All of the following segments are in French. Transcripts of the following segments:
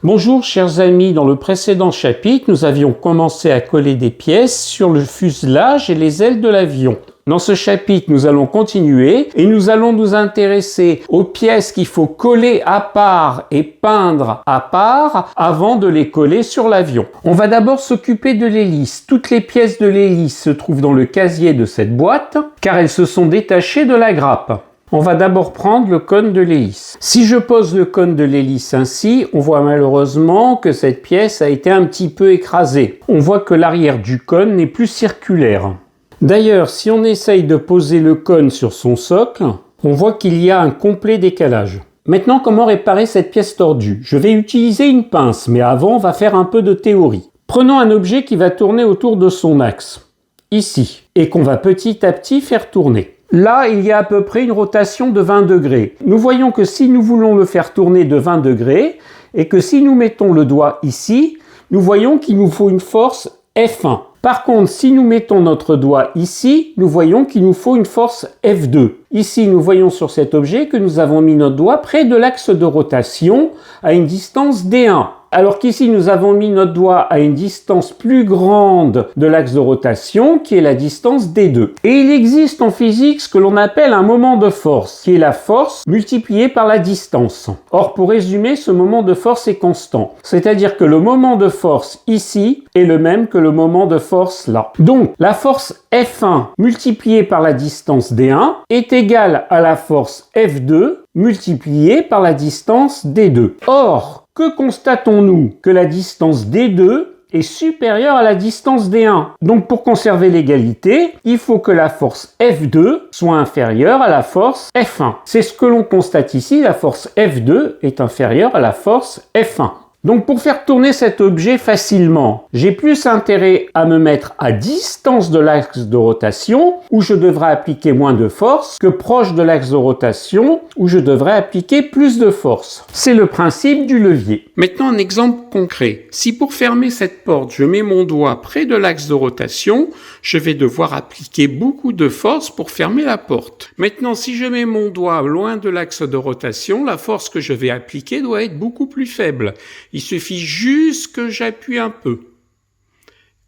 Bonjour chers amis, dans le précédent chapitre, nous avions commencé à coller des pièces sur le fuselage et les ailes de l'avion. Dans ce chapitre, nous allons continuer et nous allons nous intéresser aux pièces qu'il faut coller à part et peindre à part avant de les coller sur l'avion. On va d'abord s'occuper de l'hélice. Toutes les pièces de l'hélice se trouvent dans le casier de cette boîte car elles se sont détachées de la grappe. On va d'abord prendre le cône de l'hélice. Si je pose le cône de l'hélice ainsi, on voit malheureusement que cette pièce a été un petit peu écrasée. On voit que l'arrière du cône n'est plus circulaire. D'ailleurs, si on essaye de poser le cône sur son socle, on voit qu'il y a un complet décalage. Maintenant, comment réparer cette pièce tordue? Je vais utiliser une pince, mais avant, on va faire un peu de théorie. Prenons un objet qui va tourner autour de son axe, ici, et qu'on va petit à petit faire tourner. Là, il y a à peu près une rotation de 20 degrés. Nous voyons que si nous voulons le faire tourner de 20 degrés, et que si nous mettons le doigt ici, nous voyons qu'il nous faut une force F1. Par contre, si nous mettons notre doigt ici, nous voyons qu'il nous faut une force F2. Ici, nous voyons sur cet objet que nous avons mis notre doigt près de l'axe de rotation à une distance D1. Alors qu'ici, nous avons mis notre doigt à une distance plus grande de l'axe de rotation, qui est la distance D2. Et il existe en physique ce que l'on appelle un moment de force, qui est la force multipliée par la distance. Or, pour résumer, ce moment de force est constant. C'est-à-dire que le moment de force ici est le même que le moment de force là. Donc, la force F1 multipliée par la distance D1 est égale à la force F2 multipliée par la distance D2. Or, que constatons-nous? Que la distance D2 est supérieure à la distance D1. Donc pour conserver l'égalité, il faut que la force F2 soit inférieure à la force F1. C'est ce que l'on constate ici, la force F2 est inférieure à la force F1. Donc pour faire tourner cet objet facilement, j'ai plus intérêt à me mettre à distance de l'axe de rotation où je devrais appliquer moins de force que proche de l'axe de rotation où je devrais appliquer plus de force. C'est le principe du levier. Maintenant un exemple concret. Si pour fermer cette porte, je mets mon doigt près de l'axe de rotation, je vais devoir appliquer beaucoup de force pour fermer la porte. Maintenant si je mets mon doigt loin de l'axe de rotation, la force que je vais appliquer doit être beaucoup plus faible. Il suffit juste que j'appuie un peu.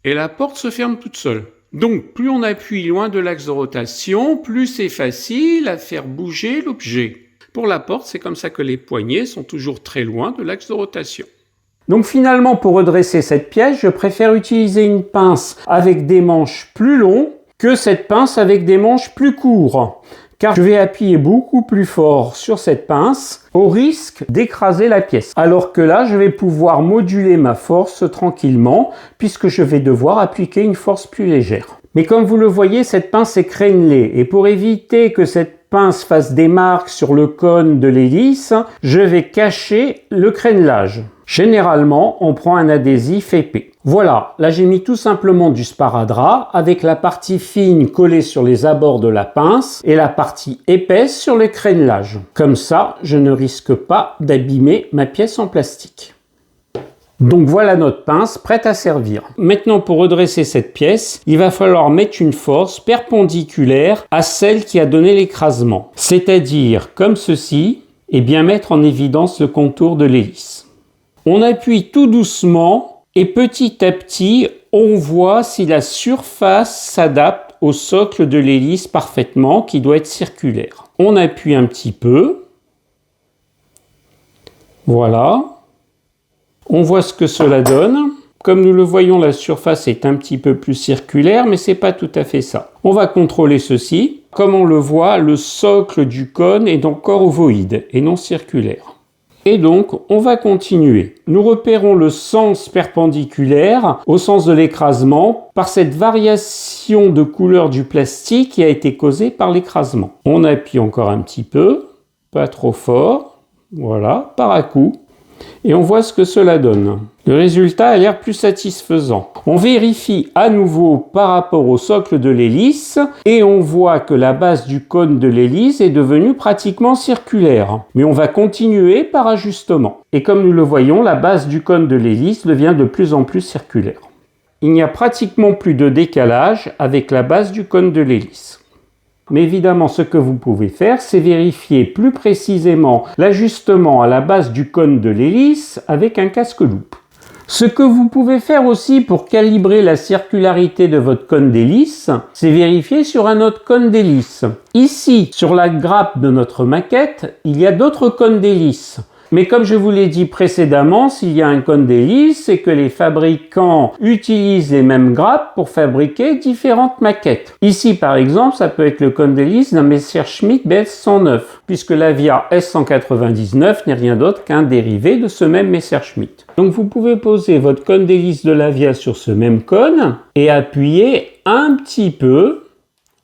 Et la porte se ferme toute seule. Donc, plus on appuie loin de l'axe de rotation, plus c'est facile à faire bouger l'objet. Pour la porte, c'est comme ça que les poignées sont toujours très loin de l'axe de rotation. Donc finalement, pour redresser cette pièce, je préfère utiliser une pince avec des manches plus longs que cette pince avec des manches plus courts. Car je vais appuyer beaucoup plus fort sur cette pince au risque d'écraser la pièce. Alors que là, je vais pouvoir moduler ma force tranquillement puisque je vais devoir appliquer une force plus légère. Mais comme vous le voyez, cette pince est crénelée et pour éviter que cette pince fasse des marques sur le cône de l'hélice, je vais cacher le crénelage. Généralement, on prend un adhésif épais. Voilà, là j'ai mis tout simplement du sparadrap avec la partie fine collée sur les abords de la pince et la partie épaisse sur le crénelage. Comme ça, je ne risque pas d'abîmer ma pièce en plastique. Donc voilà notre pince prête à servir. Maintenant pour redresser cette pièce, il va falloir mettre une force perpendiculaire à celle qui a donné l'écrasement. C'est-à-dire comme ceci et bien mettre en évidence le contour de l'hélice. On appuie tout doucement et petit à petit, on voit si la surface s'adapte au socle de l'hélice parfaitement qui doit être circulaire. On appuie un petit peu. Voilà. On voit ce que cela donne. Comme nous le voyons, la surface est un petit peu plus circulaire, mais c'est pas tout à fait ça. On va contrôler ceci. Comme on le voit, le socle du cône est encore ovoïde et non circulaire. Et donc, on va continuer. Nous repérons le sens perpendiculaire au sens de l'écrasement par cette variation de couleur du plastique qui a été causée par l'écrasement. On appuie encore un petit peu, pas trop fort, voilà, par à coup. Et on voit ce que cela donne. Le résultat a l'air plus satisfaisant. On vérifie à nouveau par rapport au socle de l'hélice et on voit que la base du cône de l'hélice est devenue pratiquement circulaire. Mais on va continuer par ajustement. Et comme nous le voyons, la base du cône de l'hélice devient de plus en plus circulaire. Il n'y a pratiquement plus de décalage avec la base du cône de l'hélice. Mais évidemment, ce que vous pouvez faire, c'est vérifier plus précisément l'ajustement à la base du cône de l'hélice avec un casque-loupe. Ce que vous pouvez faire aussi pour calibrer la circularité de votre cône d'hélice, c'est vérifier sur un autre cône d'hélice. Ici, sur la grappe de notre maquette, il y a d'autres cônes d'hélice. Mais comme je vous l'ai dit précédemment, s'il y a un cône d'hélice, c'est que les fabricants utilisent les mêmes grappes pour fabriquer différentes maquettes. Ici, par exemple, ça peut être le cône d'hélice d'un Messerschmitt BS109, puisque l'Avia S199 n'est rien d'autre qu'un dérivé de ce même Messerschmitt. Donc vous pouvez poser votre cône d'hélice de l'Avia sur ce même cône et appuyer un petit peu,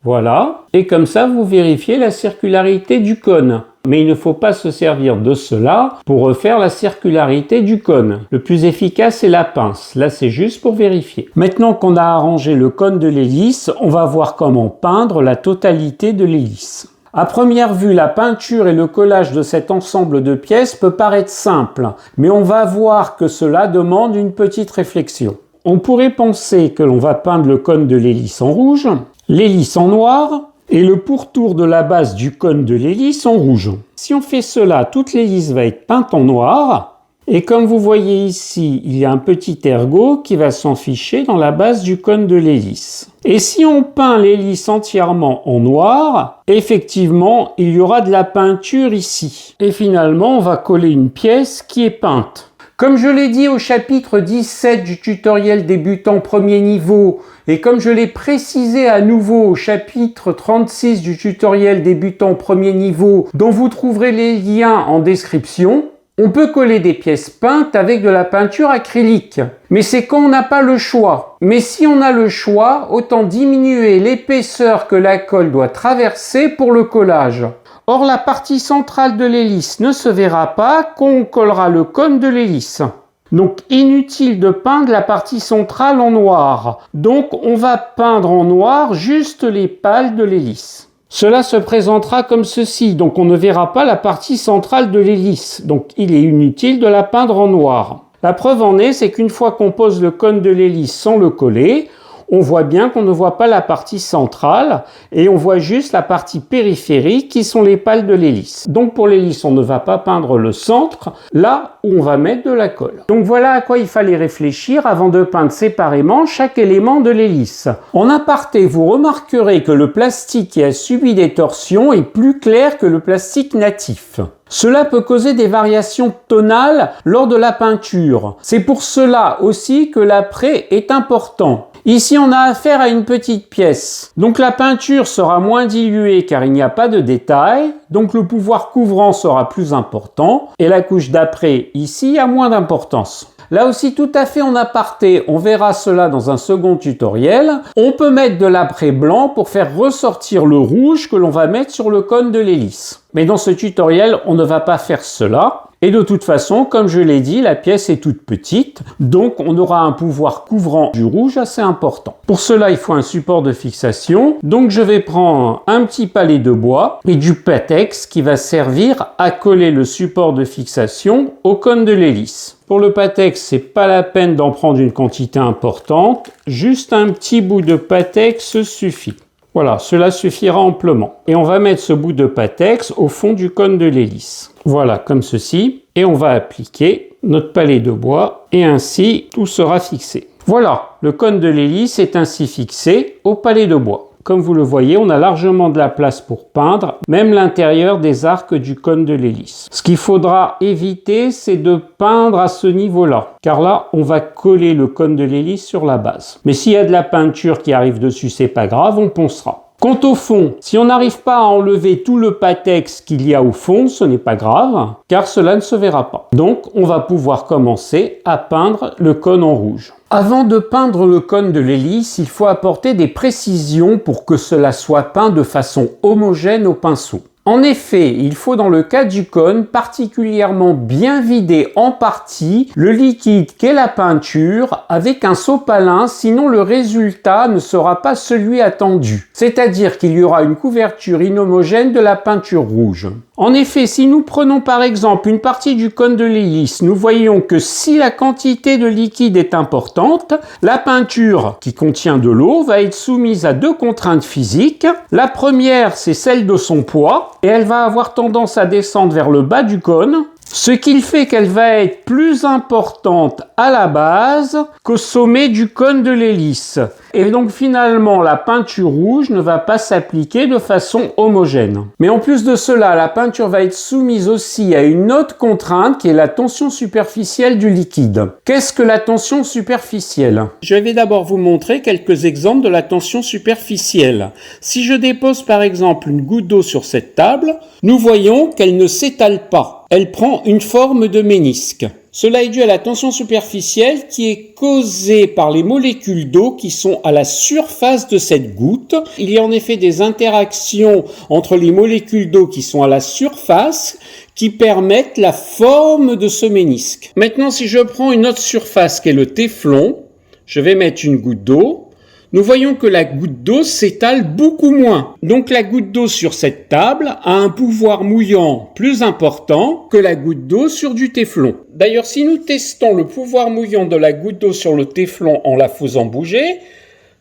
voilà, et comme ça vous vérifiez la circularité du cône. Mais il ne faut pas se servir de cela pour refaire la circularité du cône. Le plus efficace, c'est la pince. Là, c'est juste pour vérifier. Maintenant qu'on a arrangé le cône de l'hélice, on va voir comment peindre la totalité de l'hélice. À première vue, la peinture et le collage de cet ensemble de pièces peut paraître simple, mais on va voir que cela demande une petite réflexion. On pourrait penser que l'on va peindre le cône de l'hélice en rouge, l'hélice en noir, et le pourtour de la base du cône de l'hélice en rouge. Si on fait cela, toute l'hélice va être peinte en noir, et comme vous voyez ici, il y a un petit ergot qui va s'enficher dans la base du cône de l'hélice. Et si on peint l'hélice entièrement en noir, effectivement, il y aura de la peinture ici. Et finalement, on va coller une pièce qui est peinte. Comme je l'ai dit au chapitre 17 du tutoriel débutant premier niveau, et comme je l'ai précisé à nouveau au chapitre 36 du tutoriel débutant premier niveau, dont vous trouverez les liens en description, on peut coller des pièces peintes avec de la peinture acrylique. Mais c'est quand on n'a pas le choix. Mais si on a le choix, autant diminuer l'épaisseur que la colle doit traverser pour le collage. Or, la partie centrale de l'hélice ne se verra pas quand on collera le cône de l'hélice. Donc, inutile de peindre la partie centrale en noir. Donc, on va peindre en noir juste les pales de l'hélice. Cela se présentera comme ceci, donc on ne verra pas la partie centrale de l'hélice. Donc, il est inutile de la peindre en noir. La preuve en est, c'est qu'une fois qu'on pose le cône de l'hélice sans le coller, on voit bien qu'on ne voit pas la partie centrale et on voit juste la partie périphérique qui sont les pales de l'hélice. Donc pour l'hélice, on ne va pas peindre le centre, là où on va mettre de la colle. Donc voilà à quoi il fallait réfléchir avant de peindre séparément chaque élément de l'hélice. En aparté, vous remarquerez que le plastique qui a subi des torsions est plus clair que le plastique natif. Cela peut causer des variations tonales lors de la peinture. C'est pour cela aussi que l'après est important. Ici, on a affaire à une petite pièce. Donc la peinture sera moins diluée car il n'y a pas de détails. Donc le pouvoir couvrant sera plus important. Et la couche d'après, ici, a moins d'importance. Là aussi, tout à fait en aparté, on verra cela dans un second tutoriel. On peut mettre de l'après blanc pour faire ressortir le rouge que l'on va mettre sur le cône de l'hélice. Mais dans ce tutoriel, on ne va pas faire cela. Et de toute façon, comme je l'ai dit, la pièce est toute petite, donc on aura un pouvoir couvrant du rouge assez important. Pour cela, il faut un support de fixation. Donc je vais prendre un petit pallet de bois et du patex qui va servir à coller le support de fixation au cône de l'hélice. Pour le patex, c'est pas la peine d'en prendre une quantité importante, juste un petit bout de patex suffit. Voilà, cela suffira amplement. Et on va mettre ce bout de patex au fond du cône de l'hélice. Voilà, comme ceci. Et on va appliquer notre pallet de bois et ainsi tout sera fixé. Voilà, le cône de l'hélice est ainsi fixé au pallet de bois. Comme vous le voyez, on a largement de la place pour peindre, même l'intérieur des arcs du cône de l'hélice. Ce qu'il faudra éviter, c'est de peindre à ce niveau-là, car là, on va coller le cône de l'hélice sur la base. Mais s'il y a de la peinture qui arrive dessus, c'est pas grave, on poncera. Quant au fond, si on n'arrive pas à enlever tout le patex qu'il y a au fond, ce n'est pas grave, car cela ne se verra pas. Donc, on va pouvoir commencer à peindre le cône en rouge. Avant de peindre le cône de l'hélice, il faut apporter des précisions pour que cela soit peint de façon homogène au pinceau. En effet, il faut dans le cas du cône particulièrement bien vider en partie le liquide qu'est la peinture avec un sopalin, sinon le résultat ne sera pas celui attendu. C'est-à-dire qu'il y aura une couverture inhomogène de la peinture rouge. En effet, si nous prenons par exemple une partie du cône de l'hélice, nous voyons que si la quantité de liquide est importante, la peinture qui contient de l'eau va être soumise à deux contraintes physiques. La première, c'est celle de son poids, et elle va avoir tendance à descendre vers le bas du cône, ce qui fait qu'elle va être plus importante à la base qu'au sommet du cône de l'hélice. Et donc finalement, la peinture rouge ne va pas s'appliquer de façon homogène. Mais en plus de cela, la peinture va être soumise aussi à une autre contrainte qui est la tension superficielle du liquide. Qu'est-ce que la tension superficielle? Je vais d'abord vous montrer quelques exemples de la tension superficielle. Si je dépose par exemple une goutte d'eau sur cette table, nous voyons qu'elle ne s'étale pas. Elle prend une forme de ménisque. Cela est dû à la tension superficielle qui est causée par les molécules d'eau qui sont à la surface de cette goutte. Il y a en effet des interactions entre les molécules d'eau qui sont à la surface qui permettent la forme de ce ménisque. Maintenant, si je prends une autre surface qui est le téflon, je vais mettre une goutte d'eau. Nous voyons que la goutte d'eau s'étale beaucoup moins. Donc la goutte d'eau sur cette table a un pouvoir mouillant plus important que la goutte d'eau sur du téflon. D'ailleurs, si nous testons le pouvoir mouillant de la goutte d'eau sur le téflon en la faisant bouger,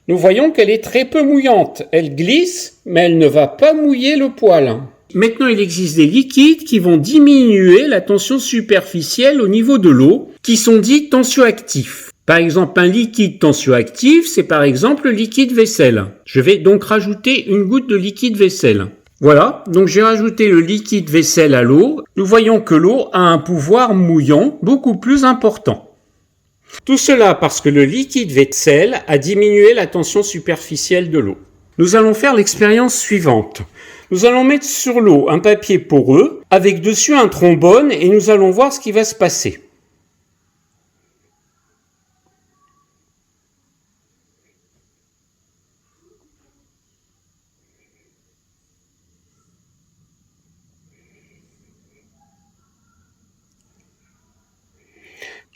nous voyons qu'elle est très peu mouillante. Elle glisse, mais elle ne va pas mouiller le poêle. Maintenant, il existe des liquides qui vont diminuer la tension superficielle au niveau de l'eau, qui sont dits tensioactifs. Par exemple, un liquide tensioactif, c'est par exemple le liquide vaisselle. Je vais donc rajouter une goutte de liquide vaisselle. Voilà, donc j'ai rajouté le liquide vaisselle à l'eau. Nous voyons que l'eau a un pouvoir mouillant beaucoup plus important. Tout cela parce que le liquide vaisselle a diminué la tension superficielle de l'eau. Nous allons faire l'expérience suivante. Nous allons mettre sur l'eau un papier poreux avec dessus un trombone et nous allons voir ce qui va se passer.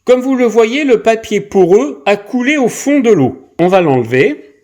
Comme vous le voyez, le papier poreux a coulé au fond de l'eau. On va l'enlever.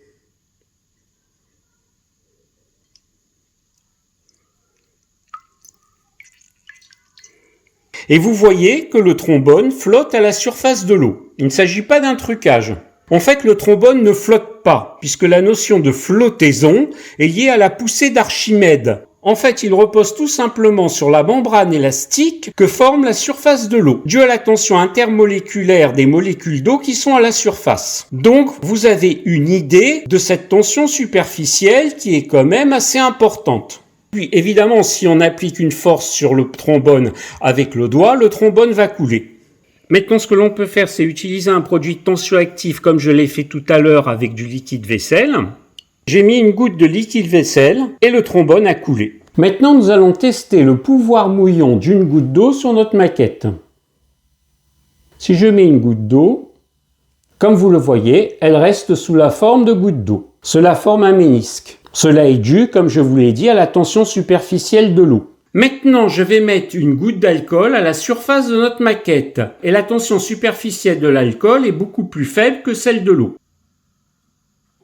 Et vous voyez que le trombone flotte à la surface de l'eau. Il ne s'agit pas d'un trucage. En fait, le trombone ne flotte pas, puisque la notion de flottaison est liée à la poussée d'Archimède. En fait, il repose tout simplement sur la membrane élastique que forme la surface de l'eau, due à la tension intermoléculaire des molécules d'eau qui sont à la surface. Donc, vous avez une idée de cette tension superficielle qui est quand même assez importante. Puis, évidemment, si on applique une force sur le trombone avec le doigt, le trombone va couler. Maintenant, ce que l'on peut faire, c'est utiliser un produit tensioactif comme je l'ai fait tout à l'heure avec du liquide vaisselle. J'ai mis une goutte de liquide vaisselle et le trombone a coulé. Maintenant, nous allons tester le pouvoir mouillant d'une goutte d'eau sur notre maquette. Si je mets une goutte d'eau, comme vous le voyez, elle reste sous la forme de goutte d'eau. Cela forme un ménisque. Cela est dû, comme je vous l'ai dit, à la tension superficielle de l'eau. Maintenant, je vais mettre une goutte d'alcool à la surface de notre maquette. Et la tension superficielle de l'alcool est beaucoup plus faible que celle de l'eau.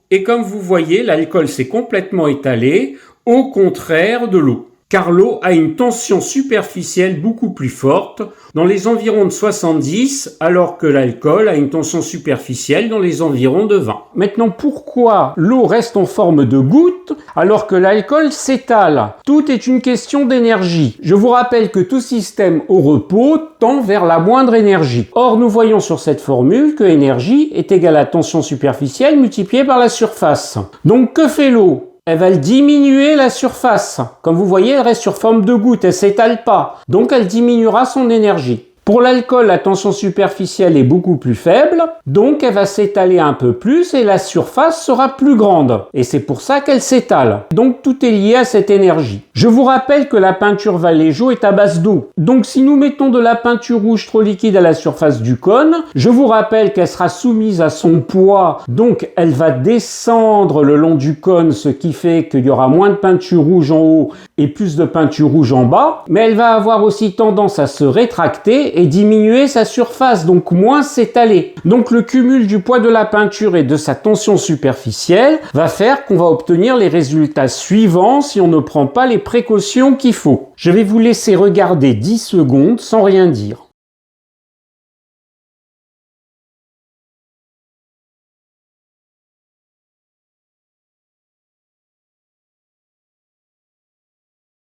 Et comme vous voyez, l'alcool s'est complètement étalé, au contraire de l'eau. Car l'eau a une tension superficielle beaucoup plus forte, dans les environs de 70, alors que l'alcool a une tension superficielle dans les environs de 20. Maintenant, pourquoi l'eau reste en forme de goutte, alors que l'alcool s'étale? Tout est une question d'énergie. Je vous rappelle que tout système au repos tend vers la moindre énergie. Or, nous voyons sur cette formule que énergie est égale à tension superficielle multipliée par la surface. Donc, que fait l'eau? Elle va diminuer la surface. Comme vous voyez, elle reste sur forme de goutte, elle s'étale pas. Donc elle diminuera son énergie. Pour l'alcool, la tension superficielle est beaucoup plus faible, donc elle va s'étaler un peu plus et la surface sera plus grande. Et c'est pour ça qu'elle s'étale. Donc tout est lié à cette énergie. Je vous rappelle que la peinture Vallejo est à base d'eau. Donc si nous mettons de la peinture rouge trop liquide à la surface du cône, je vous rappelle qu'elle sera soumise à son poids, donc elle va descendre le long du cône, ce qui fait qu'il y aura moins de peinture rouge en haut et plus de peinture rouge en bas, mais elle va avoir aussi tendance à se rétracter et diminuer sa surface, donc moins s'étaler. Donc le cumul du poids de la peinture et de sa tension superficielle va faire qu'on va obtenir les résultats suivants si on ne prend pas les précautions qu'il faut. Je vais vous laisser regarder 10 secondes sans rien dire.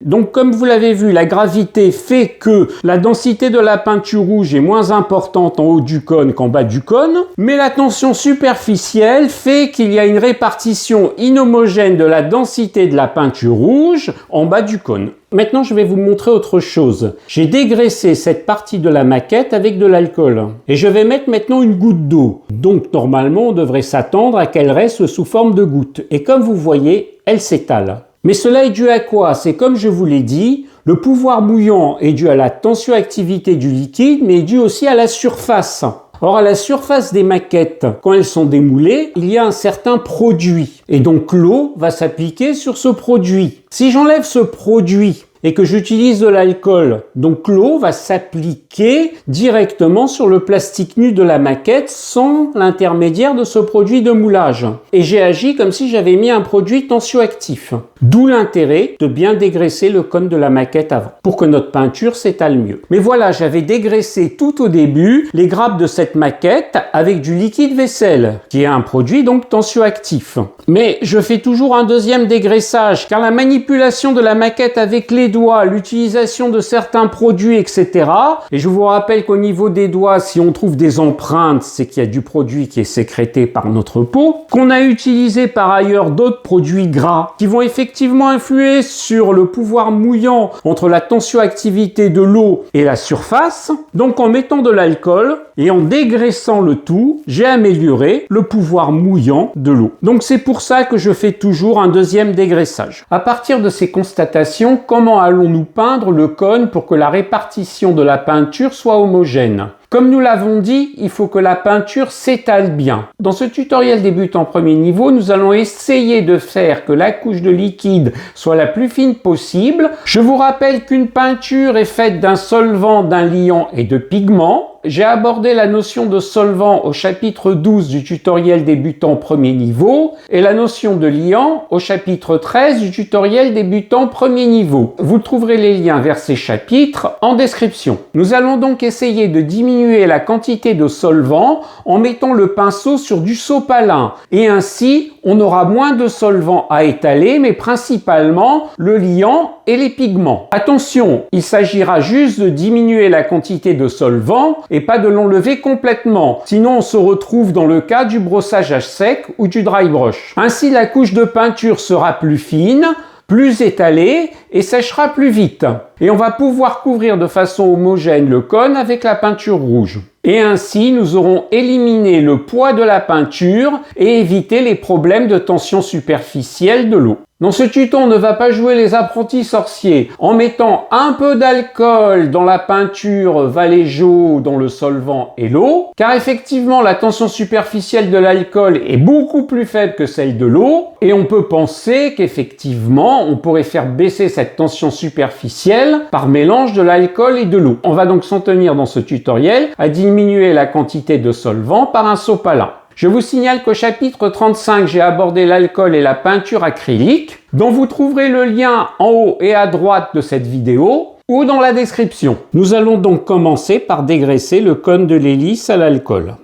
Donc comme vous l'avez vu, la gravité fait que la densité de la peinture rouge est moins importante en haut du cône qu'en bas du cône, mais la tension superficielle fait qu'il y a une répartition inhomogène de la densité de la peinture rouge en bas du cône. Maintenant, je vais vous montrer autre chose. J'ai dégraissé cette partie de la maquette avec de l'alcool. Et je vais mettre maintenant une goutte d'eau. Donc normalement, on devrait s'attendre à qu'elle reste sous forme de goutte. Et comme vous voyez, elle s'étale. Mais cela est dû à quoi? C'est comme je vous l'ai dit, le pouvoir mouillant est dû à la tensioactivité du liquide, mais est dû aussi à la surface. Or, à la surface des maquettes, quand elles sont démoulées, il y a un certain produit. Et donc l'eau va s'appliquer sur ce produit. Si j'enlève ce produit et que j'utilise de l'alcool, donc l'eau va s'appliquer directement sur le plastique nu de la maquette sans l'intermédiaire de ce produit de moulage. Et j'ai agi comme si j'avais mis un produit tensioactif. D'où l'intérêt de bien dégraisser le cône de la maquette avant, pour que notre peinture s'étale mieux. Mais voilà, j'avais dégraissé tout au début les grappes de cette maquette avec du liquide vaisselle, qui est un produit donc tensioactif. Mais je fais toujours un deuxième dégraissage, car la manipulation de la maquette avec les doigts, l'utilisation de certains produits, etc. Et je vous rappelle qu'au niveau des doigts, si on trouve des empreintes, c'est qu'il y a du produit qui est sécrété par notre peau, qu'on a utilisé par ailleurs d'autres produits gras qui vont effectivement influer sur le pouvoir mouillant entre la tensioactivité de l'eau et la surface. Donc en mettant de l'alcool et en dégraissant le tout, j'ai amélioré le pouvoir mouillant de l'eau. Donc c'est pour ça que je fais toujours un deuxième dégraissage. À partir de ces constatations, comment allons-nous peindre le cône pour que la répartition de la peinture soit homogène? Comme nous l'avons dit, il faut que la peinture s'étale bien. Dans ce tutoriel débutant premier niveau, nous allons essayer de faire que la couche de liquide soit la plus fine possible. Je vous rappelle qu'une peinture est faite d'un solvant, d'un liant et de pigments. J'ai abordé la notion de solvant au chapitre 12 du tutoriel débutant premier niveau et la notion de liant au chapitre 13 du tutoriel débutant premier niveau. Vous trouverez les liens vers ces chapitres en description. Nous allons donc essayer de diminuer la quantité de solvant en mettant le pinceau sur du sopalin et ainsi on aura moins de solvant à étaler mais principalement le liant et les pigments. Attention, il s'agira juste de diminuer la quantité de solvant et pas de l'enlever complètement. Sinon, on se retrouve dans le cas du brossage à sec ou du dry brush. Ainsi, la couche de peinture sera plus fine, plus étalée et séchera plus vite. Et on va pouvoir couvrir de façon homogène le cône avec la peinture rouge. Et ainsi, nous aurons éliminé le poids de la peinture et évité les problèmes de tension superficielle de l'eau. Dans ce tuto, on ne va pas jouer les apprentis sorciers en mettant un peu d'alcool dans la peinture Vallejo, dans le solvant et l'eau, car effectivement, la tension superficielle de l'alcool est beaucoup plus faible que celle de l'eau, et on peut penser qu'effectivement, on pourrait faire baisser cette tension superficielle par mélange de l'alcool et de l'eau. On va donc s'en tenir dans ce tutoriel à diminuer la quantité de solvant par un sopalin. Je vous signale qu'au chapitre 35, j'ai abordé l'alcool et la peinture acrylique, dont vous trouverez le lien en haut et à droite de cette vidéo ou dans la description. Nous allons donc commencer par dégraisser le cône de l'hélice à l'alcool.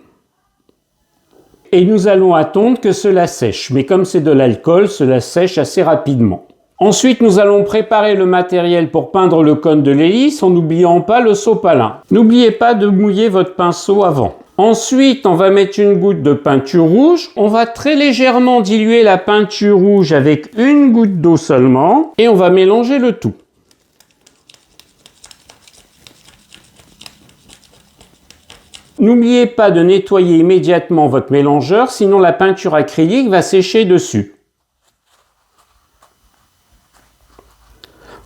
Et nous allons attendre que cela sèche, mais comme c'est de l'alcool, cela sèche assez rapidement. Ensuite, nous allons préparer le matériel pour peindre le cône de l'hélice en n'oubliant pas le sopalin. N'oubliez pas de mouiller votre pinceau avant. Ensuite, on va mettre une goutte de peinture rouge. On va très légèrement diluer la peinture rouge avec une goutte d'eau seulement et on va mélanger le tout. N'oubliez pas de nettoyer immédiatement votre mélangeur, sinon la peinture acrylique va sécher dessus.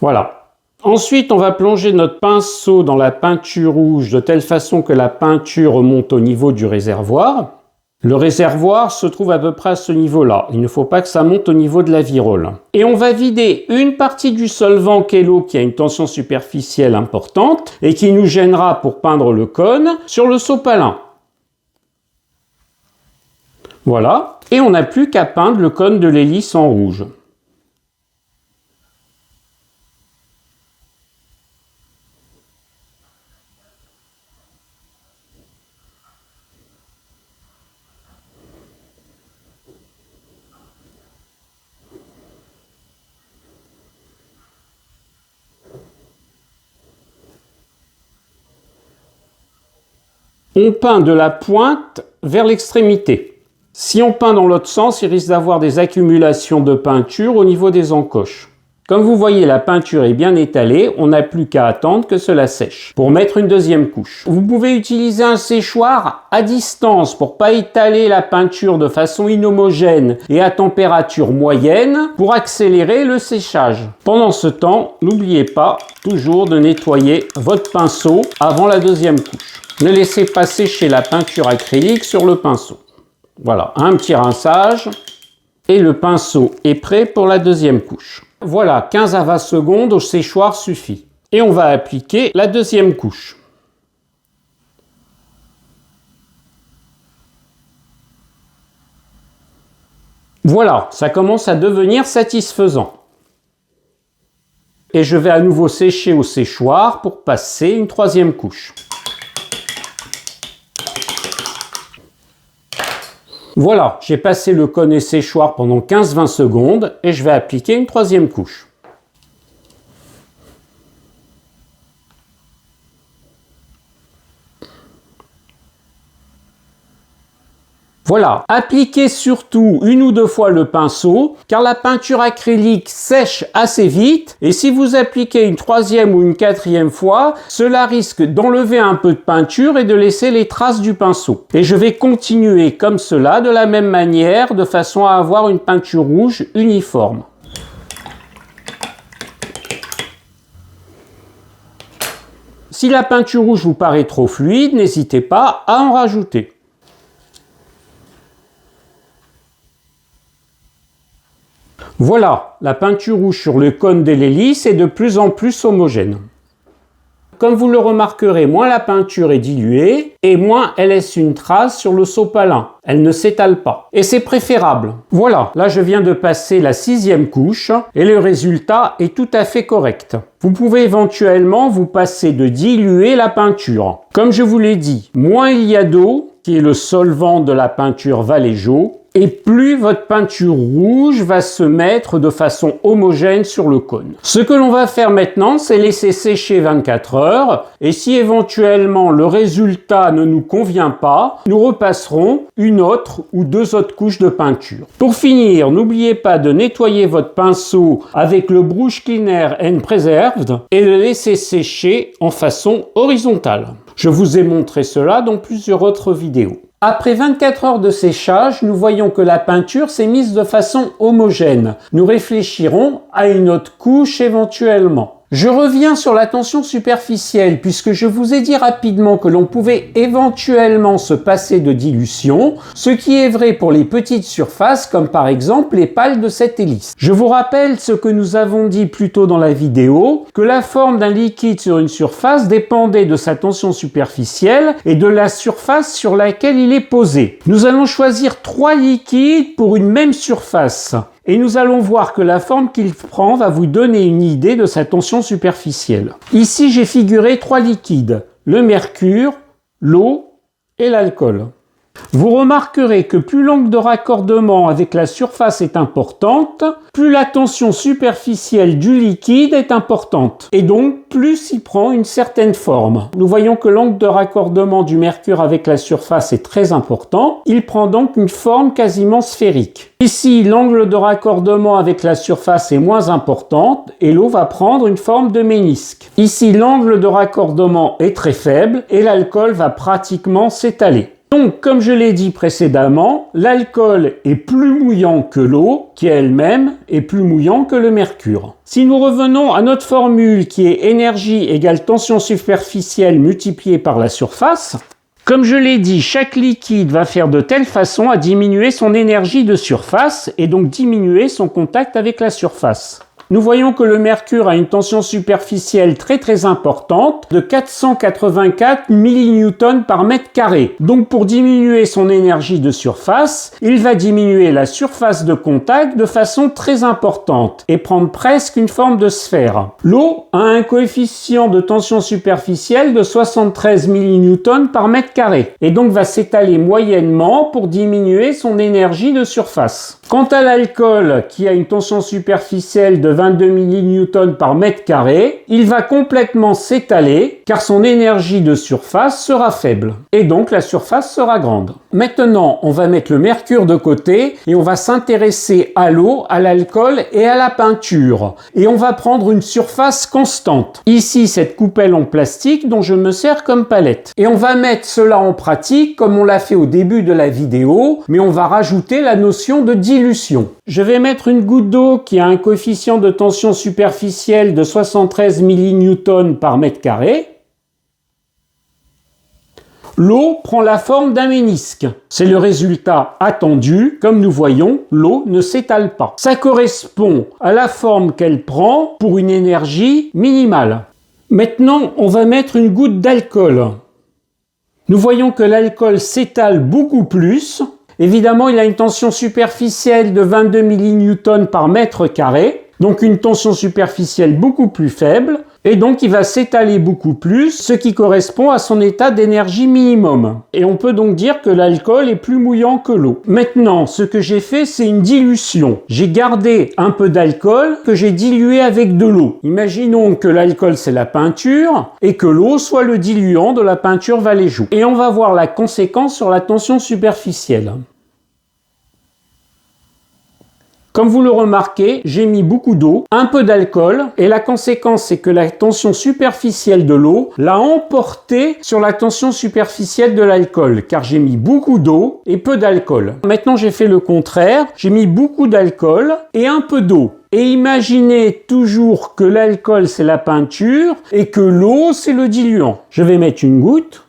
Voilà. Ensuite, on va plonger notre pinceau dans la peinture rouge de telle façon que la peinture remonte au niveau du réservoir. Le réservoir se trouve à peu près à ce niveau-là. Il ne faut pas que ça monte au niveau de la virole. Et on va vider une partie du solvant qu'est l'eau qui a une tension superficielle importante et qui nous gênera pour peindre le cône sur le sopalin. Voilà. Et on n'a plus qu'à peindre le cône de l'hélice en rouge. On peint de la pointe vers l'extrémité. Si on peint dans l'autre sens, il risque d'avoir des accumulations de peinture au niveau des encoches. Comme vous voyez, la peinture est bien étalée, on n'a plus qu'à attendre que cela sèche pour mettre une deuxième couche. Vous pouvez utiliser un séchoir à distance pour pas étaler la peinture de façon inhomogène et à température moyenne pour accélérer le séchage. Pendant ce temps, n'oubliez pas toujours de nettoyer votre pinceau avant la deuxième couche. Ne laissez pas sécher la peinture acrylique sur le pinceau. Voilà, un petit rinçage et le pinceau est prêt pour la deuxième couche. Voilà, 15 à 20 secondes au séchoir suffit. Et on va appliquer la deuxième couche. Voilà, ça commence à devenir satisfaisant. Et je vais à nouveau sécher au séchoir pour passer une troisième couche. Voilà, j'ai passé le cône et séchoir pendant 15-20 secondes et je vais appliquer une troisième couche. Voilà, appliquez surtout une ou deux fois le pinceau car la peinture acrylique sèche assez vite et si vous appliquez une troisième ou une quatrième fois, cela risque d'enlever un peu de peinture et de laisser les traces du pinceau. Et je vais continuer comme cela de la même manière de façon à avoir une peinture rouge uniforme. Si la peinture rouge vous paraît trop fluide, n'hésitez pas à en rajouter. Voilà, la peinture rouge sur le cône de l'hélice est de plus en plus homogène. Comme vous le remarquerez, moins la peinture est diluée et moins elle laisse une trace sur le sopalin. Elle ne s'étale pas. Et c'est préférable. Voilà, là je viens de passer la 6e couche et le résultat est tout à fait correct. Vous pouvez éventuellement vous passer de diluer la peinture. Comme je vous l'ai dit, moins il y a d'eau, qui est le solvant de la peinture Vallejo, et plus votre peinture rouge va se mettre de façon homogène sur le cône. Ce que l'on va faire maintenant, c'est laisser sécher 24 heures, et si éventuellement le résultat ne nous convient pas, nous repasserons une autre ou deux autres couches de peinture. Pour finir, n'oubliez pas de nettoyer votre pinceau avec le Brush Cleaner and Preserved et de laisser sécher en façon horizontale. Je vous ai montré cela dans plusieurs autres vidéos. Après 24 heures de séchage, nous voyons que la peinture s'est mise de façon homogène. Nous réfléchirons à une autre couche éventuellement. Je reviens sur la tension superficielle puisque je vous ai dit rapidement que l'on pouvait éventuellement se passer de dilution, ce qui est vrai pour les petites surfaces comme par exemple les pales de cette hélice. Je vous rappelle ce que nous avons dit plus tôt dans la vidéo, que la forme d'un liquide sur une surface dépendait de sa tension superficielle et de la surface sur laquelle il est posé. Nous allons choisir 3 liquides pour une même surface. Et nous allons voir que la forme qu'il prend va vous donner une idée de sa tension superficielle. Ici, j'ai figuré 3 liquides, le mercure, l'eau et l'alcool. Vous remarquerez que plus l'angle de raccordement avec la surface est importante, plus la tension superficielle du liquide est importante, et donc plus il prend une certaine forme. Nous voyons que l'angle de raccordement du mercure avec la surface est très important, il prend donc une forme quasiment sphérique. Ici, l'angle de raccordement avec la surface est moins importante, et l'eau va prendre une forme de ménisque. Ici, l'angle de raccordement est très faible, et l'alcool va pratiquement s'étaler. Donc, comme je l'ai dit précédemment, l'alcool est plus mouillant que l'eau, qui elle-même est plus mouillant que le mercure. Si nous revenons à notre formule qui est énergie égale tension superficielle multipliée par la surface, comme je l'ai dit, chaque liquide va faire de telle façon à diminuer son énergie de surface et donc diminuer son contact avec la surface. Nous voyons que le mercure a une tension superficielle très importante de 484 millinewtons par mètre carré. Donc pour diminuer son énergie de surface, il va diminuer la surface de contact de façon très importante et prendre presque une forme de sphère. L'eau a un coefficient de tension superficielle de 73 millinewtons par mètre carré et donc va s'étaler moyennement pour diminuer son énergie de surface. Quant à l'alcool qui a une tension superficielle de 22 millinewtons par mètre carré, il va complètement s'étaler car son énergie de surface sera faible et donc la surface sera grande. Maintenant, on va mettre le mercure de côté et on va s'intéresser à l'eau, à l'alcool et à la peinture. Et on va prendre une surface constante. Ici, cette coupelle en plastique dont je me sers comme palette. Et on va mettre cela en pratique comme on l'a fait au début de la vidéo, mais on va rajouter la notion de dilution. Je vais mettre une goutte d'eau qui a un coefficient de tension superficielle de 73 millinewtons par mètre carré. L'eau prend la forme d'un ménisque. C'est le résultat attendu. Comme nous voyons, l'eau ne s'étale pas. Ça correspond à la forme qu'elle prend pour une énergie minimale. Maintenant, on va mettre une goutte d'alcool. Nous voyons que l'alcool s'étale beaucoup plus. Évidemment, il a une tension superficielle de 22 millinewtons par mètre carré, donc une tension superficielle beaucoup plus faible, et donc il va s'étaler beaucoup plus, ce qui correspond à son état d'énergie minimum. Et on peut donc dire que l'alcool est plus mouillant que l'eau. Maintenant, ce que j'ai fait, c'est une dilution. J'ai gardé un peu d'alcool que j'ai dilué avec de l'eau. Imaginons que l'alcool c'est la peinture et que l'eau soit le diluant de la peinture Vallejo. Et on va voir la conséquence sur la tension superficielle. Comme vous le remarquez, j'ai mis beaucoup d'eau, un peu d'alcool, et la conséquence c'est que la tension superficielle de l'eau l'a emporté sur la tension superficielle de l'alcool, car j'ai mis beaucoup d'eau et peu d'alcool. Maintenant j'ai fait le contraire, j'ai mis beaucoup d'alcool et un peu d'eau. Et imaginez toujours que l'alcool c'est la peinture et que l'eau c'est le diluant. Je vais mettre une goutte.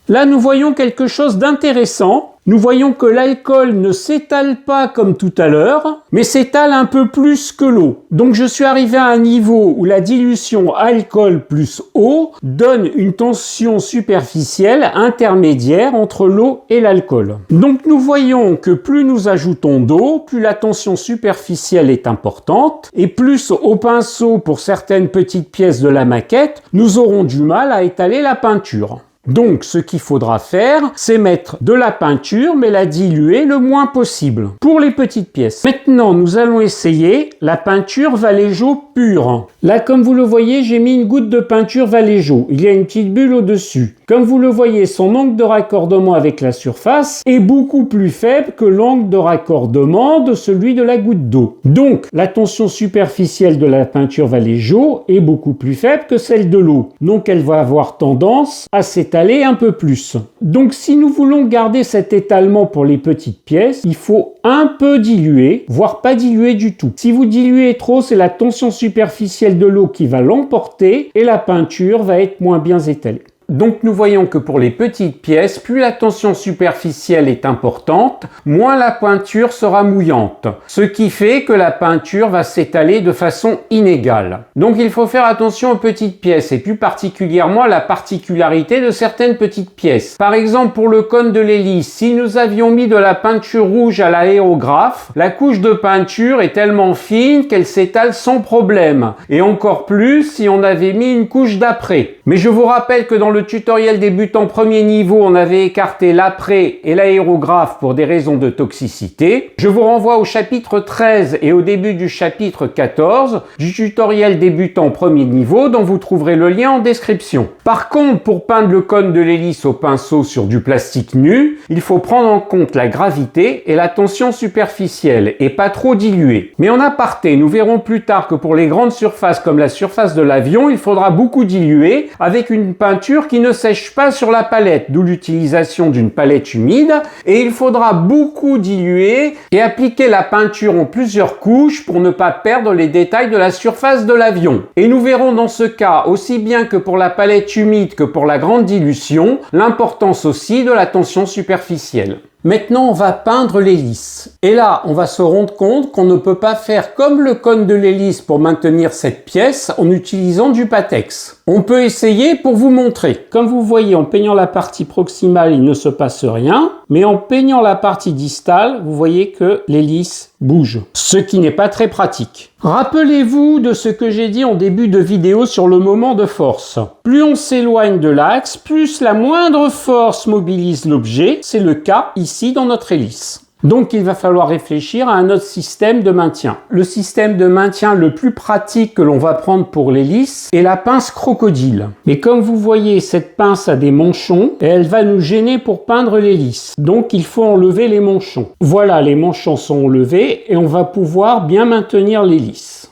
Là, nous voyons quelque chose d'intéressant. Nous voyons que l'alcool ne s'étale pas comme tout à l'heure, mais s'étale un peu plus que l'eau. Donc je suis arrivé à un niveau où la dilution alcool plus eau donne une tension superficielle intermédiaire entre l'eau et l'alcool. Donc nous voyons que plus nous ajoutons d'eau, plus la tension superficielle est importante, et plus au pinceau pour certaines petites pièces de la maquette, nous aurons du mal à étaler la peinture. Donc, ce qu'il faudra faire, c'est mettre de la peinture, mais la diluer le moins possible, pour les petites pièces. Maintenant, nous allons essayer la peinture Vallejo pure. Là, comme vous le voyez, j'ai mis une goutte de peinture Vallejo. Il y a une petite bulle au-dessus. Comme vous le voyez, son angle de raccordement avec la surface est beaucoup plus faible que l'angle de raccordement de celui de la goutte d'eau. Donc, la tension superficielle de la peinture Vallejo est beaucoup plus faible que celle de l'eau. Donc, elle va avoir tendance à s'étaler un peu plus. Donc, si nous voulons garder cet étalement pour les petites pièces, il faut un peu diluer, voire pas diluer du tout. Si vous diluez trop, c'est la tension superficielle de l'eau qui va l'emporter et la peinture va être moins bien étalée. Donc nous voyons que pour les petites pièces, plus la tension superficielle est importante, moins la peinture sera mouillante. Ce qui fait que la peinture va s'étaler de façon inégale. Donc il faut faire attention aux petites pièces et plus particulièrement à la particularité de certaines petites pièces. Par exemple pour le cône de l'hélice, si nous avions mis de la peinture rouge à l'aérographe, la couche de peinture est tellement fine qu'elle s'étale sans problème. Et encore plus si on avait mis une couche d'après. Mais je vous rappelle que dans le le tutoriel débutant premier niveau, on avait écarté l'après et l'aérographe pour des raisons de toxicité. Je vous renvoie au chapitre 13 et au début du chapitre 14 du tutoriel débutant premier niveau dont vous trouverez le lien en description. Par contre, pour peindre le cône de l'hélice au pinceau sur du plastique nu, il faut prendre en compte la gravité et la tension superficielle et pas trop diluer. Mais en aparté, nous verrons plus tard que pour les grandes surfaces comme la surface de l'avion, il faudra beaucoup diluer avec une peinture qui ne sèche pas sur la palette, d'où l'utilisation d'une palette humide, et il faudra beaucoup diluer et appliquer la peinture en plusieurs couches pour ne pas perdre les détails de la surface de l'avion. Et nous verrons dans ce cas, aussi bien que pour la palette humide que pour la grande dilution, l'importance aussi de la tension superficielle. Maintenant, on va peindre l'hélice. Et là, on va se rendre compte qu'on ne peut pas faire comme le cône de l'hélice pour maintenir cette pièce en utilisant du Pattex. On peut essayer pour vous montrer. Comme vous voyez, en peignant la partie proximale, il ne se passe rien. Mais en peignant la partie distale, vous voyez que l'hélice bouge. Ce qui n'est pas très pratique. Rappelez-vous de ce que j'ai dit en début de vidéo sur le moment de force. Plus on s'éloigne de l'axe, plus la moindre force mobilise l'objet. C'est le cas ici dans notre hélice. Donc il va falloir réfléchir à un autre système de maintien. Le système de maintien le plus pratique que l'on va prendre pour l'hélice est la pince crocodile. Mais comme vous voyez, cette pince a des manchons et elle va nous gêner pour peindre l'hélice. Donc il faut enlever les manchons. Voilà, les manchons sont enlevés et on va pouvoir bien maintenir l'hélice.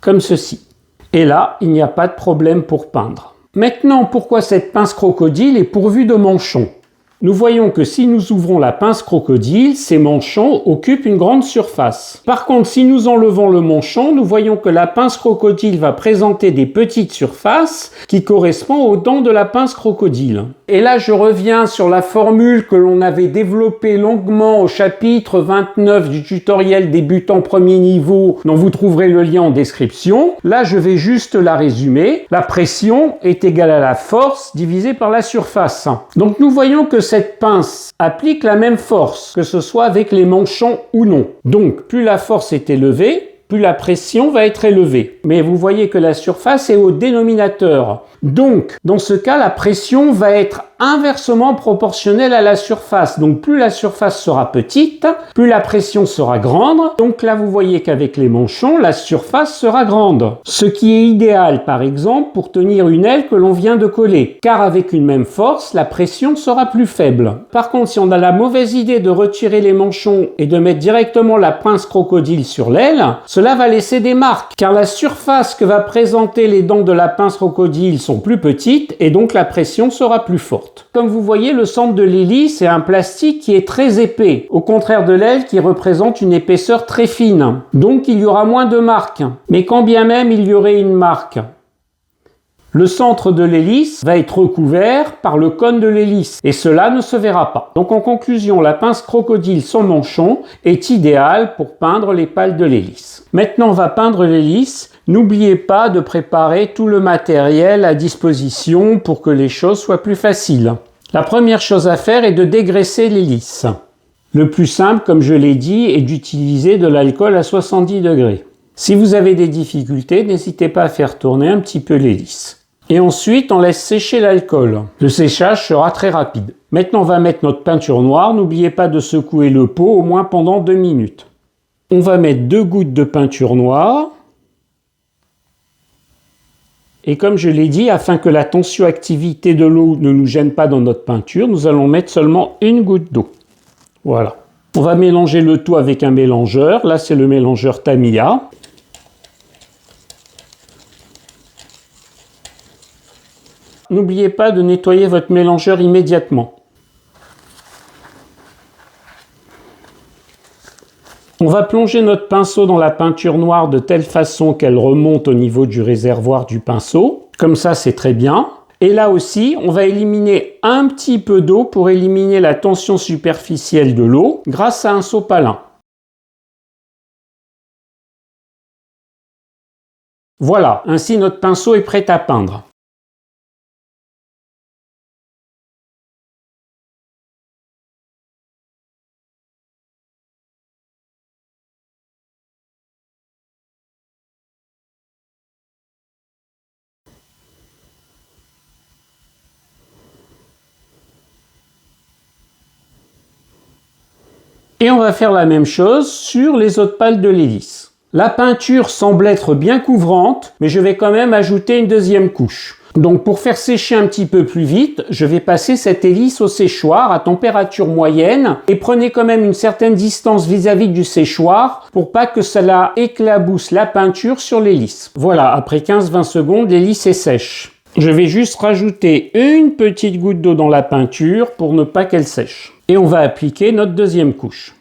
Comme ceci. Et là, il n'y a pas de problème pour peindre. Maintenant, pourquoi cette pince crocodile est pourvue de manchons ? Nous voyons que si nous ouvrons la pince crocodile, ces manchons occupent une grande surface. Par contre, si nous enlevons le manchon, nous voyons que la pince crocodile va présenter des petites surfaces qui correspondent aux dents de la pince crocodile. Et là, je reviens sur la formule que l'on avait développée longuement au chapitre 29 du tutoriel débutant premier niveau, dont vous trouverez le lien en description. Là, je vais juste la résumer. La pression est égale à la force divisée par la surface. Donc, nous voyons que cette pince applique la même force, que ce soit avec les manchons ou non. Donc, plus la force est élevée, plus la pression va être élevée. Mais vous voyez que la surface est au dénominateur. Donc, dans ce cas, la pression va être inversement proportionnelle à la surface. Donc, plus la surface sera petite, plus la pression sera grande. Donc là, vous voyez qu'avec les manchons, la surface sera grande. Ce qui est idéal, par exemple, pour tenir une aile que l'on vient de coller. Car avec une même force, la pression sera plus faible. Par contre, si on a la mauvaise idée de retirer les manchons et de mettre directement la pince crocodile sur l'aile, cela va laisser des marques. Car la surface que va présenter les dents de la pince crocodile sont plus petites et donc la pression sera plus forte. Comme vous voyez, le centre de l'hélice est un plastique qui est très épais, au contraire de l'aile qui représente une épaisseur très fine. Donc il y aura moins de marques. Mais quand bien même il y aurait une marque, le centre de l'hélice va être recouvert par le cône de l'hélice et cela ne se verra pas. Donc en conclusion, la pince crocodile sans manchon est idéale pour peindre les pales de l'hélice. Maintenant, on va peindre l'hélice. N'oubliez pas de préparer tout le matériel à disposition pour que les choses soient plus faciles. La première chose à faire est de dégraisser l'hélice. Le plus simple, comme je l'ai dit, est d'utiliser de l'alcool à 70 degrés. Si vous avez des difficultés, n'hésitez pas à faire tourner un petit peu l'hélice. Et ensuite, on laisse sécher l'alcool. Le séchage sera très rapide. Maintenant, on va mettre notre peinture noire. N'oubliez pas de secouer le pot au moins pendant 2 minutes. On va mettre 2 gouttes de peinture noire. Et comme je l'ai dit, afin que la tensioactivité de l'eau ne nous gêne pas dans notre peinture, nous allons mettre seulement 1 goutte d'eau. Voilà. On va mélanger le tout avec un mélangeur. Là, c'est le mélangeur Tamiya. N'oubliez pas de nettoyer votre mélangeur immédiatement. On va plonger notre pinceau dans la peinture noire de telle façon qu'elle remonte au niveau du réservoir du pinceau. Comme ça, c'est très bien. Et là aussi, on va éliminer un petit peu d'eau pour éliminer la tension superficielle de l'eau grâce à un sopalin. Voilà, ainsi notre pinceau est prêt à peindre. Et on va faire la même chose sur les autres pales de l'hélice. La peinture semble être bien couvrante, mais je vais quand même ajouter une deuxième couche. Donc pour faire sécher un petit peu plus vite, je vais passer cette hélice au séchoir à température moyenne et prenez quand même une certaine distance vis-à-vis du séchoir pour pas que cela éclabousse la peinture sur l'hélice. Voilà, après 15-20 secondes, l'hélice est sèche. Je vais juste rajouter une petite goutte d'eau dans la peinture pour ne pas qu'elle sèche. Et on va appliquer notre deuxième couche.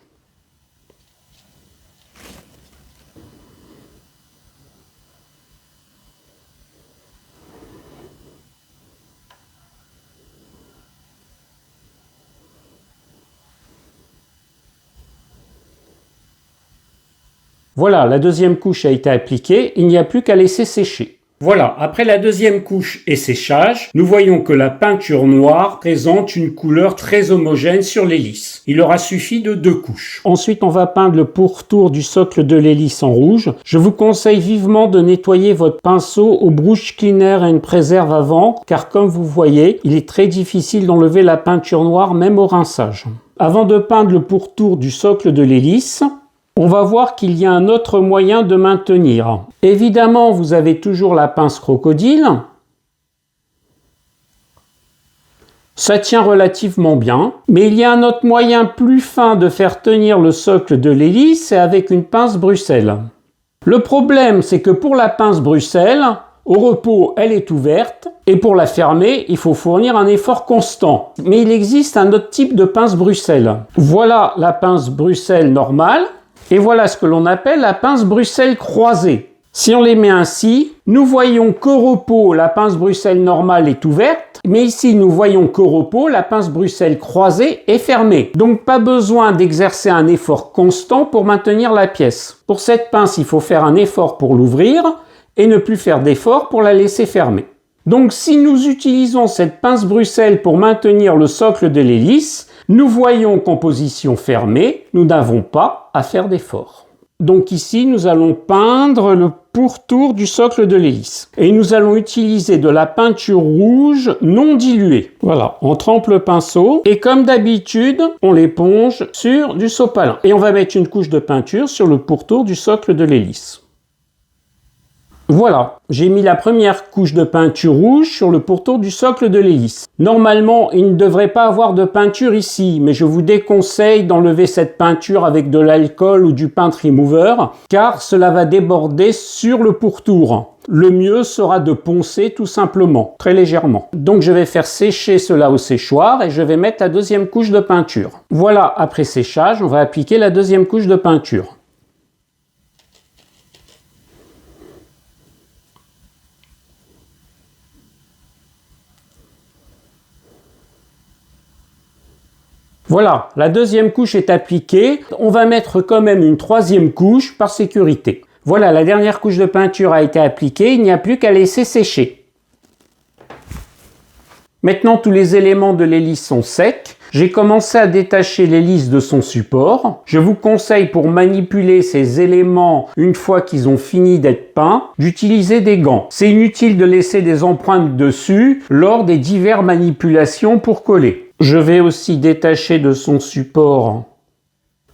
Voilà, la deuxième couche a été appliquée, il n'y a plus qu'à laisser sécher. Voilà, après la deuxième couche et séchage, nous voyons que la peinture noire présente une couleur très homogène sur l'hélice. Il aura suffi de 2 couches. Ensuite, on va peindre le pourtour du socle de l'hélice en rouge. Je vous conseille vivement de nettoyer votre pinceau au brush cleaner et une préserve avant, car comme vous voyez, il est très difficile d'enlever la peinture noire même au rinçage. Avant de peindre le pourtour du socle de l'hélice, on va voir qu'il y a un autre moyen de maintenir. Évidemment, vous avez toujours la pince crocodile. Ça tient relativement bien. Mais il y a un autre moyen plus fin de faire tenir le socle de l'hélice, c'est avec une pince Bruxelles. Le problème, c'est que pour la pince Bruxelles, au repos, elle est ouverte. Et pour la fermer, il faut fournir un effort constant. Mais il existe un autre type de pince Bruxelles. Voilà la pince Bruxelles normale. Et voilà ce que l'on appelle la pince Bruxelles croisée. Si on les met ainsi, nous voyons qu'au repos, la pince Bruxelles normale est ouverte, mais ici nous voyons qu'au repos, la pince Bruxelles croisée est fermée. Donc pas besoin d'exercer un effort constant pour maintenir la pièce. Pour cette pince, il faut faire un effort pour l'ouvrir et ne plus faire d'effort pour la laisser fermer. Donc si nous utilisons cette pince Bruxelles pour maintenir le socle de l'hélice, nous voyons qu'en position fermée, nous n'avons pas à faire d'effort. Donc ici, nous allons peindre le pourtour du socle de l'hélice. Et nous allons utiliser de la peinture rouge non diluée. Voilà, on trempe le pinceau et comme d'habitude, on l'éponge sur du sopalin. Et on va mettre une couche de peinture sur le pourtour du socle de l'hélice. Voilà, j'ai mis la première couche de peinture rouge sur le pourtour du socle de l'hélice. Normalement, il ne devrait pas avoir de peinture ici, mais je vous déconseille d'enlever cette peinture avec de l'alcool ou du paint remover, car cela va déborder sur le pourtour. Le mieux sera de poncer tout simplement, très légèrement. Donc je vais faire sécher cela au séchoir et je vais mettre la deuxième couche de peinture. Voilà, après séchage, on va appliquer la deuxième couche de peinture. Voilà, la deuxième couche est appliquée. On va mettre quand même une troisième couche par sécurité. Voilà, la dernière couche de peinture a été appliquée, il n'y a plus qu'à laisser sécher. Maintenant, tous les éléments de l'hélice sont secs. J'ai commencé à détacher l'hélice de son support. Je vous conseille pour manipuler ces éléments, une fois qu'ils ont fini d'être peints, d'utiliser des gants. C'est inutile de laisser des empreintes dessus lors des diverses manipulations pour coller. Je vais aussi détacher de son support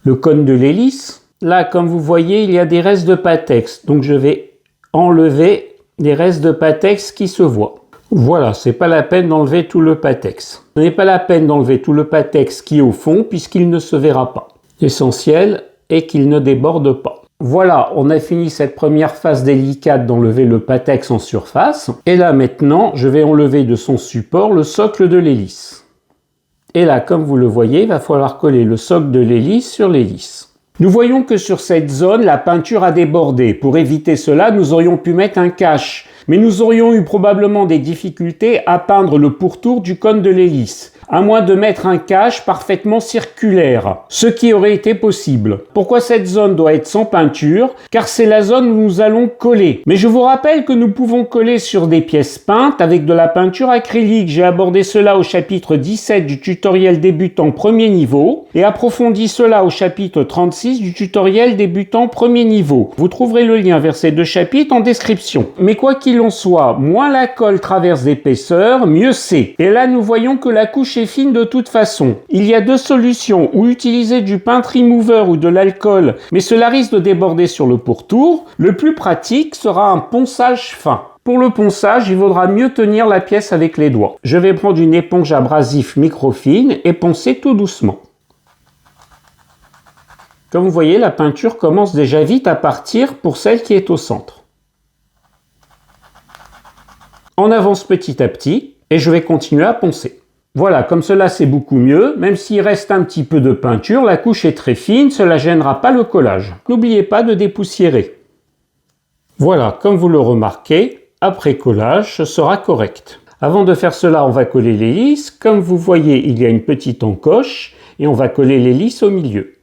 le cône de l'hélice. Là, comme vous voyez, il y a des restes de patex. Donc je vais enlever les restes de patex qui se voient. Voilà, c'est pas la peine d'enlever tout le patex. Ce n'est pas la peine d'enlever tout le patex qui est au fond puisqu'il ne se verra pas. L'essentiel est qu'il ne déborde pas. Voilà, on a fini cette première phase délicate d'enlever le patex en surface. Et là maintenant, je vais enlever de son support le socle de l'hélice. Et là, comme vous le voyez, il va falloir coller le socle de l'hélice sur l'hélice. Nous voyons que sur cette zone, la peinture a débordé. Pour éviter cela, nous aurions pu mettre un cache. Mais nous aurions eu probablement des difficultés à peindre le pourtour du cône de l'hélice, à moins de mettre un cache parfaitement circulaire, ce qui aurait été possible. Pourquoi cette zone doit être sans peinture? Car c'est la zone où nous allons coller. Mais je vous rappelle que nous pouvons coller sur des pièces peintes avec de la peinture acrylique. J'ai abordé cela au chapitre 17 du tutoriel débutant premier niveau et approfondi cela au chapitre 36 du tutoriel débutant premier niveau. Vous trouverez le lien vers ces deux chapitres en description. Mais quoi qu'il en soit, moins la colle traverse d'épaisseur, mieux c'est. Et là, nous voyons que la couche est est fine de toute façon. Il y a deux solutions, ou utiliser du paint remover ou de l'alcool, mais cela risque de déborder sur le pourtour. Le plus pratique sera un ponçage fin. Pour le ponçage, il vaudra mieux tenir la pièce avec les doigts. Je vais prendre une éponge abrasif microfine et poncer tout doucement. Comme vous voyez, la peinture commence déjà vite à partir pour celle qui est au centre. On avance petit à petit et je vais continuer à poncer. Voilà, comme cela c'est beaucoup mieux. Même s'il reste un petit peu de peinture, la couche est très fine, cela ne gênera pas le collage. N'oubliez pas de dépoussiérer. Voilà, comme vous le remarquez, après collage, ce sera correct. Avant de faire cela, on va coller l'hélice. Comme vous voyez, il y a une petite encoche et on va coller l'hélice au milieu.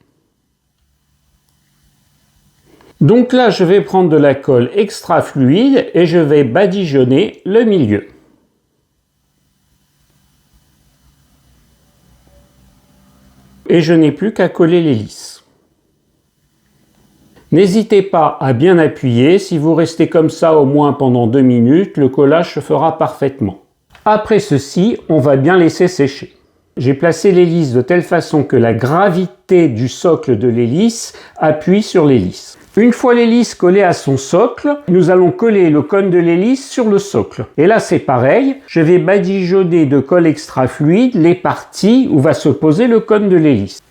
Donc là, je vais prendre de la colle extra fluide et je vais badigeonner le milieu. Et je n'ai plus qu'à coller l'hélice. N'hésitez pas à bien appuyer. Si vous restez comme ça au moins pendant 2 minutes, le collage se fera parfaitement. Après ceci, on va bien laisser sécher. J'ai placé l'hélice de telle façon que la gravité du socle de l'hélice appuie sur l'hélice. Une fois l'hélice collée à son socle, nous allons coller le cône de l'hélice sur le socle. Et là c'est pareil, je vais badigeonner de colle extra fluide les parties où va se poser le cône de l'hélice.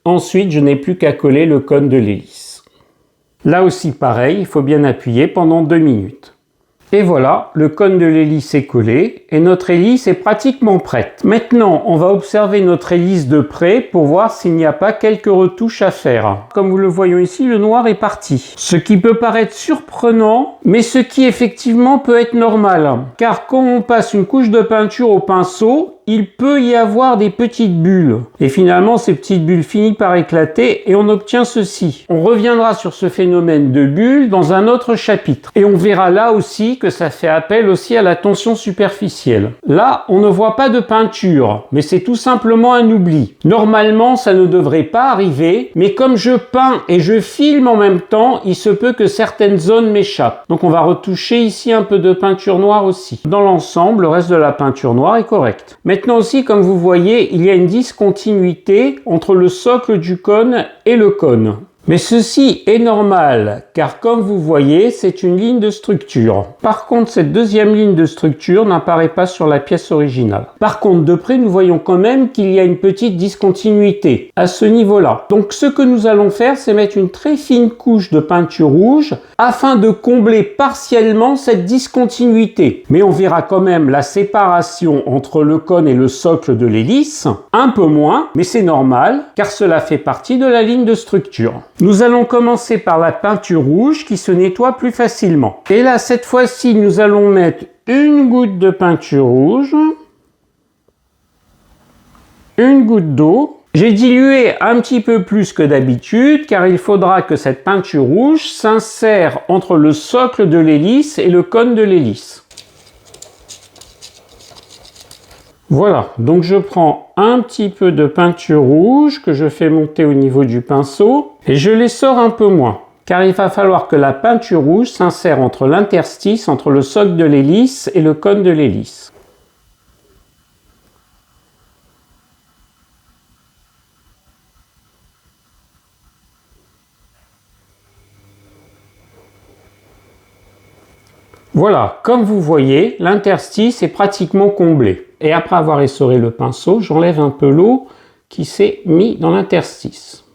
Ensuite, je n'ai plus qu'à coller le cône de l'hélice. Là aussi pareil, il faut bien appuyer pendant 2 minutes. Et voilà, le cône de l'hélice est collé et notre hélice est pratiquement prête. Maintenant, on va observer notre hélice de près pour voir s'il n'y a pas quelques retouches à faire. Comme vous le voyez ici, le noir est parti. Ce qui peut paraître surprenant, mais ce qui effectivement peut être normal. Car quand on passe une couche de peinture au pinceau, il peut y avoir des petites bulles. Et finalement, ces petites bulles finissent par éclater et on obtient ceci. On reviendra sur ce phénomène de bulles dans un autre chapitre. Et on verra là aussi que ça fait appel aussi à la tension superficielle. Là, on ne voit pas de peinture, mais c'est tout simplement un oubli. Normalement, ça ne devrait pas arriver, mais comme je peins et je filme en même temps, il se peut que certaines zones m'échappent. Donc on va retoucher ici un peu de peinture noire aussi. Dans l'ensemble, le reste de la peinture noire est correct. Maintenant aussi, comme vous voyez, il y a une discontinuité entre le socle du cône et le cône. Mais ceci est normal, car comme vous voyez, c'est une ligne de structure. Par contre, cette deuxième ligne de structure n'apparaît pas sur la pièce originale. Par contre, de près, nous voyons quand même qu'il y a une petite discontinuité à ce niveau-là. Donc, ce que nous allons faire, c'est mettre une très fine couche de peinture rouge afin de combler partiellement cette discontinuité. Mais on verra quand même la séparation entre le cône et le socle de l'hélice, un peu moins, mais c'est normal, car cela fait partie de la ligne de structure. Nous allons commencer par la peinture rouge qui se nettoie plus facilement. Et là, cette fois-ci, nous allons mettre une goutte de peinture rouge, une goutte d'eau. J'ai dilué un petit peu plus que d'habitude car il faudra que cette peinture rouge s'insère entre le socle de l'hélice et le cône de l'hélice. Voilà, donc je prends un petit peu de peinture rouge que je fais monter au niveau du pinceau et je les sors un peu moins, car il va falloir que la peinture rouge s'insère entre l'interstice, entre le socle de l'hélice et le cône de l'hélice. Voilà, comme vous voyez, l'interstice est pratiquement comblé. Et après avoir essoré le pinceau, j'enlève un peu l'eau qui s'est mise dans l'interstice.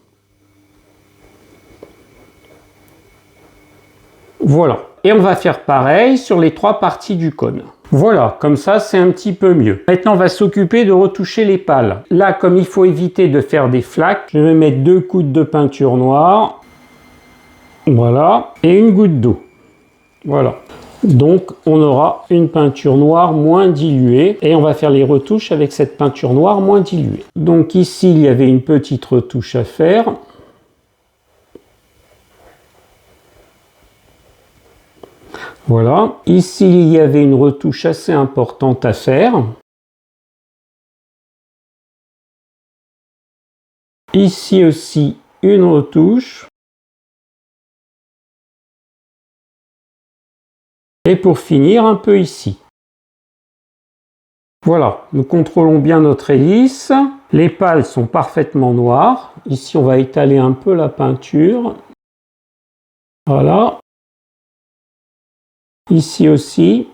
Voilà. Et on va faire pareil sur les 3 parties du cône. Voilà, comme ça c'est un petit peu mieux. Maintenant on va s'occuper de retoucher les pales. Là, comme il faut éviter de faire des flaques, je vais mettre 2 gouttes de peinture noire. Voilà. Et une goutte d'eau. Voilà. Donc on aura une peinture noire moins diluée et on va faire les retouches avec cette peinture noire moins diluée. Donc ici il y avait une petite retouche à faire. Voilà, ici il y avait une retouche assez importante à faire. Ici aussi une retouche. Et pour finir, un peu ici. Voilà, nous contrôlons bien notre hélice. Les pales sont parfaitement noires. Ici, on va étaler un peu la peinture. Voilà. Ici aussi.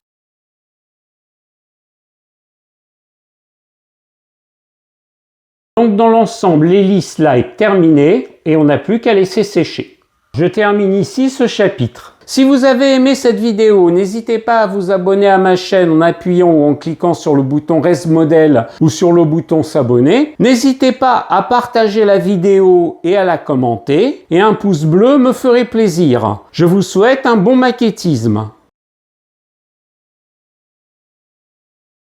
Donc dans l'ensemble, l'hélice là est terminée et on n'a plus qu'à laisser sécher. Je termine ici ce chapitre. Si vous avez aimé cette vidéo, n'hésitez pas à vous abonner à ma chaîne en appuyant ou en cliquant sur le bouton Reste Modèle ou sur le bouton S'abonner. N'hésitez pas à partager la vidéo et à la commenter. Et un pouce bleu me ferait plaisir. Je vous souhaite un bon maquettisme.